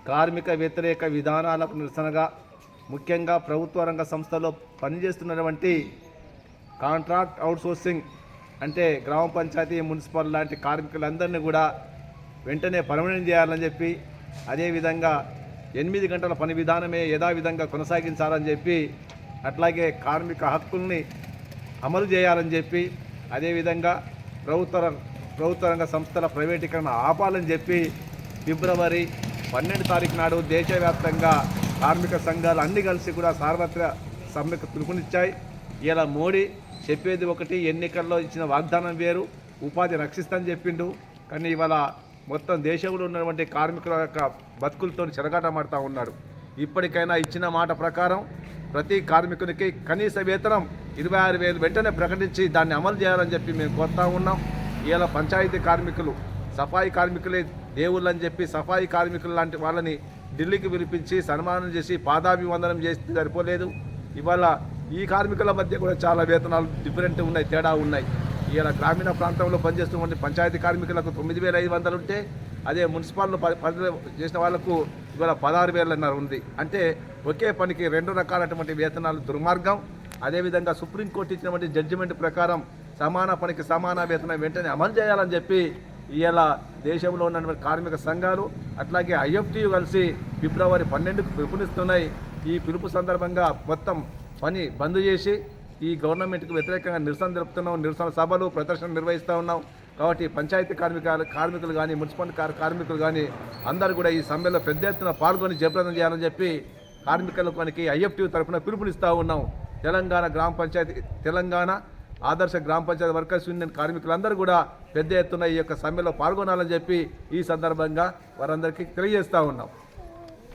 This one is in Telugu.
కార్మిక వ్యతిరేక విధానాలకు నిరసనగా ముఖ్యంగా ప్రభుత్వ రంగ సంస్థలో పనిచేస్తున్నటువంటి కాంట్రాక్ట్ అవుట్సోర్సింగ్ అంటే గ్రామ పంచాయతీ మున్సిపల్ లాంటి కార్మికులందరినీ కూడా వెంటనే పర్మనెంట్ చేయాలని చెప్పి, అదేవిధంగా 8 గంటల పని విధానమే యథావిధంగా కొనసాగించాలని చెప్పి, అట్లాగే కార్మిక హక్కుల్ని అమలు చేయాలని చెప్పి, అదేవిధంగా ప్రభుత్వ రంగ సంస్థల ప్రైవేటీకరణ ఆపాలని చెప్పి ఫిబ్రవరి 12 తారీఖు నాడు దేశవ్యాప్తంగా కార్మిక సంఘాలు అన్ని కలిసి కూడా సార్వత్రిక సమ్మెకు పిలుపునిచ్చాయి. ఇలా మోడీ చెప్పేది ఒకటి, ఎన్నికల్లో ఇచ్చిన వాగ్దానం వేరు, ఉపాధి రక్షిస్తని చెప్పిండు. కానీ ఇవాళ మొత్తం దేశంలో ఉన్నటువంటి కార్మికుల యొక్క బతుకులతో చెరగాటమాడుతూ ఉన్నాడు. ఇప్పటికైనా ఇచ్చిన మాట ప్రకారం ప్రతి కార్మికునికి కనీస వేతనం 26,000 వెంటనే ప్రకటించి దాన్ని అమలు చేయాలని చెప్పి మేము కోరుతా ఉన్నాం. ఇలా పంచాయతీ కార్మికులు, సఫాయి కార్మికులే దేవుళ్ళు అని చెప్పి సఫాయి కార్మికులు లాంటి వాళ్ళని ఢిల్లీకి పిలిపించి సన్మానం చేసి పాదాభివందనం చేస్తే సరిపోలేదు. ఇవాళ ఈ కార్మికుల మధ్య కూడా చాలా వేతనాలు డిఫరెంట్ ఉన్నాయి, తేడా ఉన్నాయి. ఇలా గ్రామీణ ప్రాంతంలో పనిచేస్తున్నటువంటి పంచాయతీ కార్మికులకు 9,500 ఉంటే, అదే మున్సిపాల్లో చేసిన వాళ్లకు ఇవాళ 16,000 ఉంది. అంటే ఒకే పనికి 2 రకాలైనటువంటి వేతనాలు దుర్మార్గం. అదేవిధంగా సుప్రీంకోర్టు ఇచ్చినటువంటి జడ్జిమెంట్ ప్రకారం సమాన పనికి సమాన వేతనం వెంటనే అమలు చేయాలని చెప్పి ఇలా దేశంలో ఉన్నటువంటి కార్మిక సంఘాలు అట్లాగే IFTU కలిసి ఫిబ్రవరి 12కు పిలుపునిస్తున్నాయి. ఈ పిలుపు సందర్భంగా మొత్తం పని బంద్ చేసి ఈ గవర్నమెంట్కి వ్యతిరేకంగా నిరసన జరుపుతున్నాం, నిరసన సభలు ప్రదర్శనలు నిర్వహిస్తూ ఉన్నాం. కాబట్టి పంచాయతీ కార్మికులు కానీ మున్సిపల్ కార్మికులు కానీ అందరూ కూడా ఈ సమ్మెలో పెద్ద ఎత్తున పాల్గొని జయప్రదం చేయాలని చెప్పి కార్మికులకు IFTU తరఫున పిలుపునిస్తూ ఉన్నాం. తెలంగాణ ఆదర్శ గ్రామ పంచాయతీ వర్కర్స్ యూనియన్ కార్మికులందరూ కూడా పెద్ద ఎత్తున ఈ యొక్క సమ్మెలో పాల్గొనాలని చెప్పి ఈ సందర్భంగా వారందరికీ తెలియజేస్తూ ఉన్నాం.